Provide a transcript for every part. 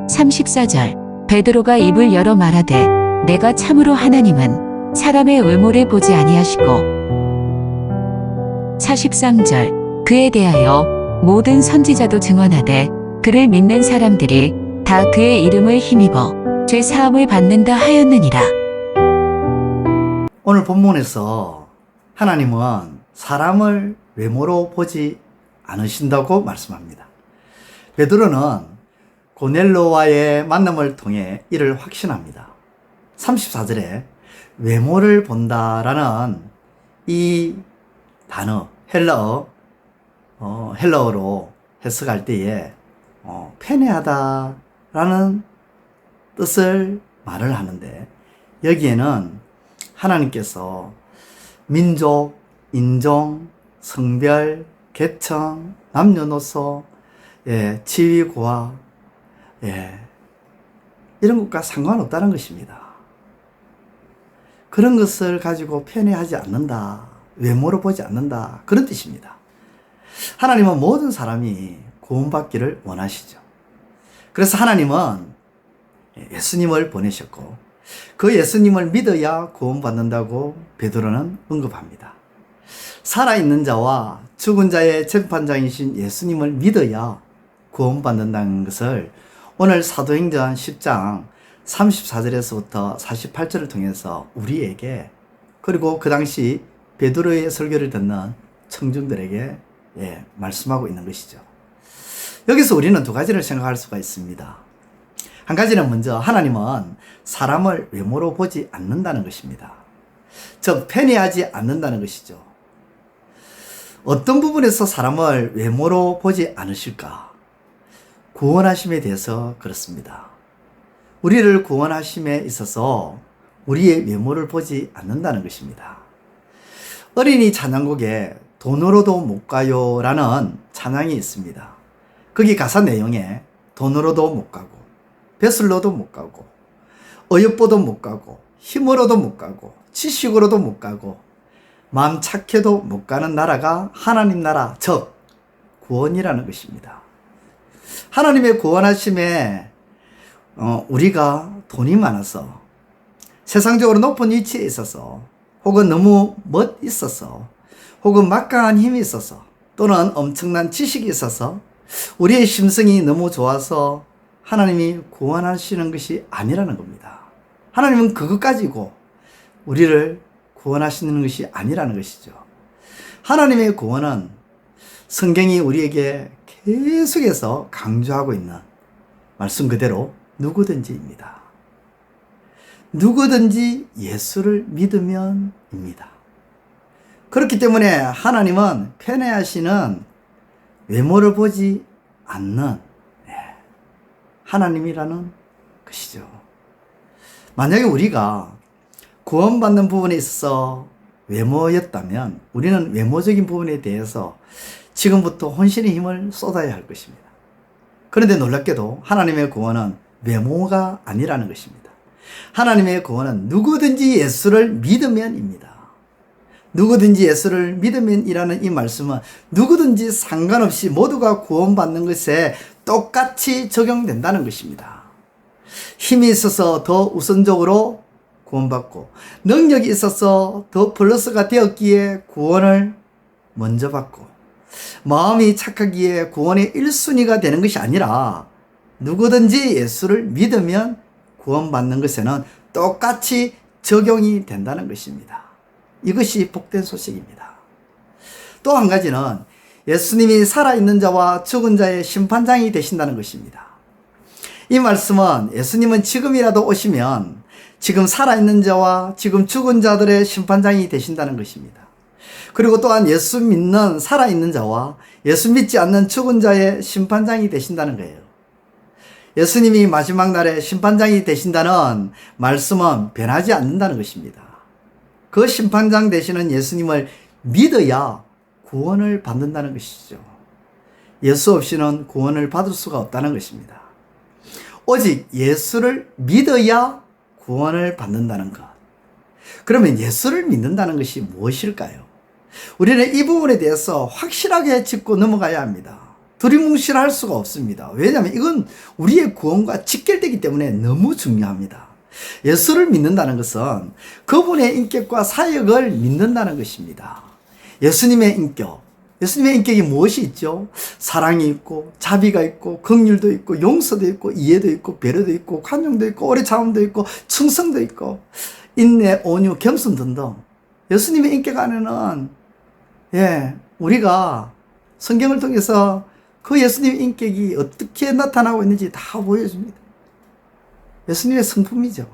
34절 베드로가 입을 열어 말하되 내가 참으로 하나님은 사람의 외모를 보지 아니하시고 43절 그에 대하여 모든 선지자도 증언하되 그를 믿는 사람들이 다 그의 이름을 힘입어 죄 사함을 받는다 하였느니라. 오늘 본문에서 하나님은 사람을 외모로 보지 않으신다고 말씀합니다. 베드로는 고넬료와의 만남을 통해 이를 확신합니다. 34절에 외모를 본다라는 이 단어 헬라어로 해석할 때에 편애하다라는 뜻을 말을 하는데, 여기에는 하나님께서 민족, 인종, 성별, 계층, 남녀노소, 지위, 고하, 이런 것과 상관없다는 것입니다. 그런 것을 가지고 편애하지 않는다, 외모로 보지 않는다, 그런 뜻입니다. 하나님은 모든 사람이 구원받기를 원하시죠. 그래서 하나님은 예수님을 보내셨고 그 예수님을 믿어야 구원받는다고 베드로는 언급합니다. 살아있는 자와 죽은 자의 재판장이신 예수님을 믿어야 구원받는다는 것을 오늘 사도행전 10장 34절에서부터 48절을 통해서 우리에게, 그리고 그 당시 베드로의 설교를 듣는 청중들에게 말씀하고 있는 것이죠. 여기서 우리는 두 가지를 생각할 수가 있습니다. 한 가지는 먼저 하나님은 사람을 외모로 보지 않는다는 것입니다. 즉 편애하지 않는다는 것이죠. 어떤 부분에서 사람을 외모로 보지 않으실까? 구원하심에 대해서 그렇습니다. 우리를 구원하심에 있어서 우리의 외모를 보지 않는다는 것입니다. 어린이 찬양곡에 돈으로도 못 가요 라는 찬양이 있습니다. 거기 가사 내용에 돈으로도 못 가고 뱃슬로도 못 가고 어여뻐도 못 가고 힘으로도 못 가고 지식으로도 못 가고 마음 착해도 못 가는 나라가 하나님 나라, 즉 구원이라는 것입니다. 하나님의 구원하심에 우리가 돈이 많아서, 세상적으로 높은 위치에 있어서, 혹은 너무 멋있어서, 혹은 막강한 힘이 있어서, 또는 엄청난 지식이 있어서 우리의 심성이 너무 좋아서 하나님이 구원하시는 것이 아니라는 겁니다. 하나님은 그것 가지고 우리를 구원하시는 것이 아니라는 것이죠. 하나님의 구원은 성경이 우리에게 계속해서 강조하고 있는 말씀 그대로 누구든지입니다. 누구든지 예수를 믿으면입니다. 그렇기 때문에 하나님은 편애하시는 외모를 보지 않는 하나님이라는 것이죠. 만약에 우리가 구원받는 부분에 있어서 외모였다면 우리는 외모적인 부분에 대해서 지금부터 혼신의 힘을 쏟아야 할 것입니다. 그런데 놀랍게도 하나님의 구원은 외모가 아니라는 것입니다. 하나님의 구원은 누구든지 예수를 믿으면입니다. 누구든지 예수를 믿으면이라는 이 말씀은 누구든지 상관없이 모두가 구원받는 것에 똑같이 적용된다는 것입니다. 힘이 있어서 더 우선적으로 구원받고, 능력이 있어서 더 플러스가 되었기에 구원을 먼저 받고, 마음이 착하기에 구원의 1순위가 되는 것이 아니라 누구든지 예수를 믿으면 구원받는 것에는 똑같이 적용이 된다는 것입니다. 이것이 복된 소식입니다. 또 한 가지는 예수님이 살아있는 자와 죽은 자의 심판장이 되신다는 것입니다. 이 말씀은 예수님은 지금이라도 오시면 지금 살아있는 자와 지금 죽은 자들의 심판장이 되신다는 것입니다. 그리고 또한 예수 믿는 살아있는 자와 예수 믿지 않는 죽은 자의 심판장이 되신다는 거예요. 예수님이 마지막 날에 심판장이 되신다는 말씀은 변하지 않는다는 것입니다. 그 심판장 되시는 예수님을 믿어야 구원을 받는다는 것이죠. 예수 없이는 구원을 받을 수가 없다는 것입니다. 오직 예수를 믿어야 구원을 받는다는 것. 그러면 예수를 믿는다는 것이 무엇일까요? 우리는 이 부분에 대해서 확실하게 짚고 넘어가야 합니다. 두리뭉실할 수가 없습니다. 왜냐하면 이건 우리의 구원과 직결되기 때문에 너무 중요합니다. 예수를 믿는다는 것은 그분의 인격과 사역을 믿는다는 것입니다. 예수님의 인격, 예수님의 인격이 무엇이 있죠? 사랑이 있고 자비가 있고 긍휼도 있고 용서도 있고 이해도 있고 배려도 있고 관용도 있고 오래 참음도 있고 충성도 있고 인내, 온유, 겸손 등등. 예수님의 인격 안에는 우리가 성경을 통해서 그 예수님의 인격이 어떻게 나타나고 있는지 다 보여줍니다. 예수님의 성품이죠.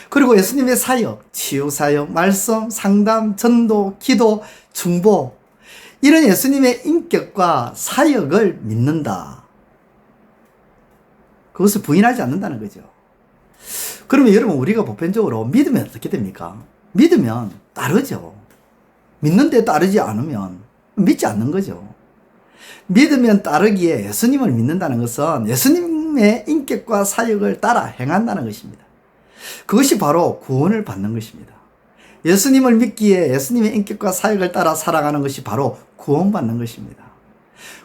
그리고 예수님의 사역, 치유사역, 말씀, 상담, 전도, 기도, 중보, 이런 예수님의 인격과 사역을 믿는다. 그것을 부인하지 않는다는 거죠. 그러면 여러분, 우리가 보편적으로 믿으면 어떻게 됩니까? 믿으면 따르죠. 믿는데 따르지 않으면 믿지 않는 거죠. 믿으면 따르기에 예수님을 믿는다는 것은 예수님의 인격과 사역을 따라 행한다는 것입니다. 그것이 바로 구원을 받는 것입니다. 예수님을 믿기에 예수님의 인격과 사역을 따라 살아가는 것이 바로 구원받는 것입니다.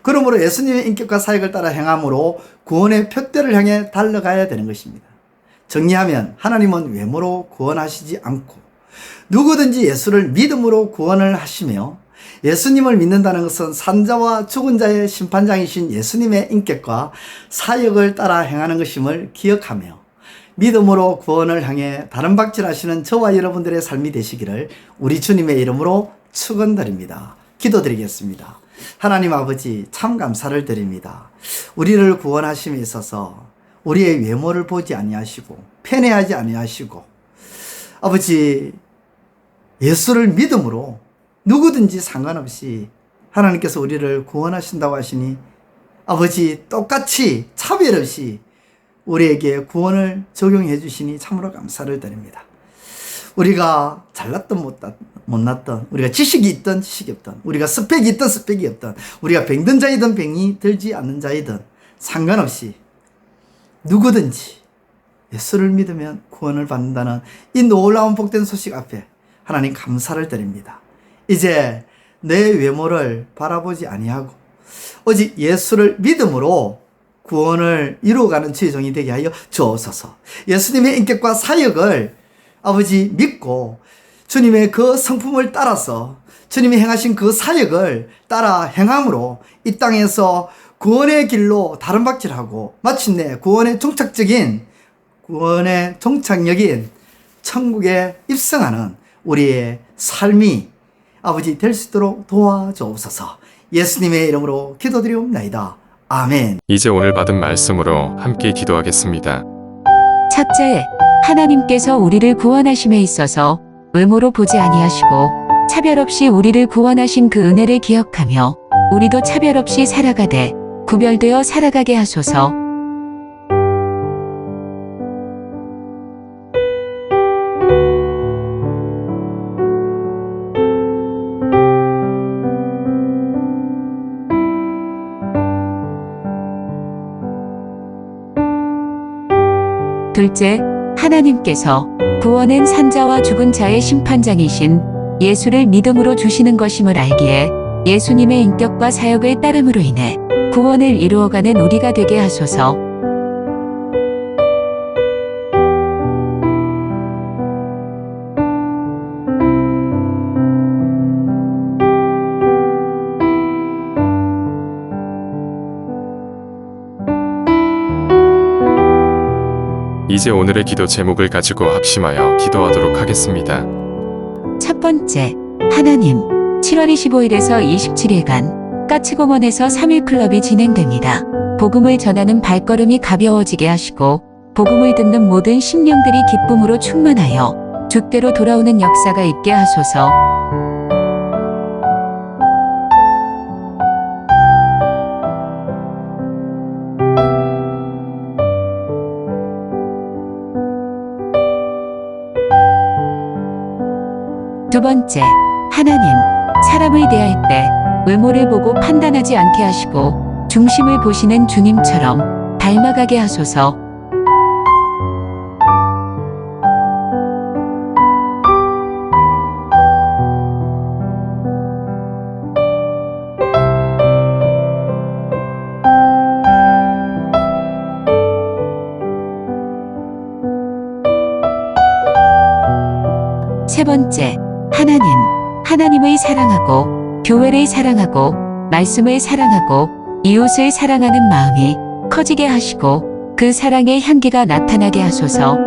그러므로 예수님의 인격과 사역을 따라 행함으로 구원의 표대를 향해 달려가야 되는 것입니다. 정리하면 하나님은 외모로 구원하시지 않고 누구든지 예수를 믿음으로 구원을 하시며, 예수님을 믿는다는 것은 산자와 죽은 자의 심판장이신 예수님의 인격과 사역을 따라 행하는 것임을 기억하며 믿음으로 구원을 향해 다름박질하시는 저와 여러분들의 삶이 되시기를 우리 주님의 이름으로 축원드립니다. 기도드리겠습니다. 하나님 아버지, 참 감사를 드립니다. 우리를 구원하심에 있어서 우리의 외모를 보지 아니하시고 편애하지 아니하시고, 아버지, 예수를 믿음으로 누구든지 상관없이 하나님께서 우리를 구원하신다고 하시니, 아버지, 똑같이 차별 없이 우리에게 구원을 적용해 주시니 참으로 감사를 드립니다. 우리가 잘났던 못났던, 우리가 지식이 있던 지식이 없던, 우리가 스펙이 있던 스펙이 없던, 우리가 병든 자이든 병이 들지 않는 자이든 상관없이 누구든지 예수를 믿으면 구원을 받는다는 이 놀라운 복된 소식 앞에 하나님 감사를 드립니다. 이제 내 외모를 바라보지 아니하고 오직 예수를 믿음으로 구원을 이루어가는 주의 종이 되게 하여 주옵소서. 예수님의 인격과 사역을 아버지 믿고 주님의 그 성품을 따라서 주님이 행하신 그 사역을 따라 행함으로 이 땅에서 구원의 길로 다름박질하고 마침내 구원의 종착역인 천국에 입성하는 우리의 삶이 아버지 될 수 있도록 도와주옵소서. 예수님의 이름으로 기도드리옵나이다. 아멘. 이제 오늘 받은 말씀으로 함께 기도하겠습니다. 첫째, 하나님께서 우리를 구원하심에 있어서 외모로 보지 아니하시고 차별 없이 우리를 구원하신 그 은혜를 기억하며 우리도 차별 없이 살아가되 구별되어 살아가게 하소서. 둘째, 하나님께서 구원은 산자와 죽은 자의 심판장이신 예수를 믿음으로 주시는 것임을 알기에 예수님의 인격과 사역을 따름으로 인해 구원을 이루어가는 우리가 되게 하소서. 이제 오늘의 기도 제목을 가지고 합심하여 기도하도록 하겠습니다. 첫 번째, 하나님, 7월 25일에서 27일간 까치공원에서 3일 클럽이 진행됩니다. 복음을 전하는 발걸음이 가벼워지게 하시고 복음을 듣는 모든 심령들이 기쁨으로 충만하여 주대로 돌아오는 역사가 있게 하소서. 두 번째, 하나님, 사람을 대할 때 외모를 보고 판단하지 않게 하시고 중심을 보시는 주님처럼 닮아가게 하소서. 세 번째, 하나님. 하나님의 사랑하고, 교회를 사랑하고, 말씀을 사랑하고, 이웃을 사랑하는 마음이 커지게 하시고, 그 사랑의 향기가 나타나게 하소서.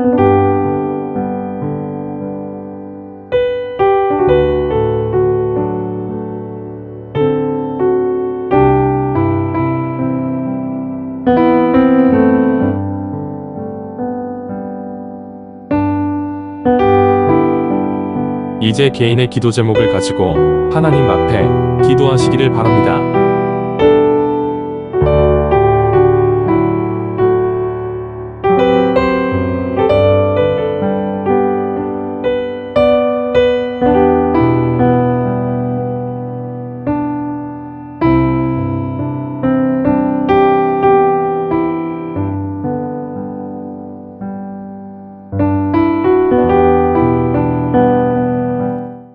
이제 개인의 기도 제목을 가지고 하나님 앞에 기도하시기를 바랍니다.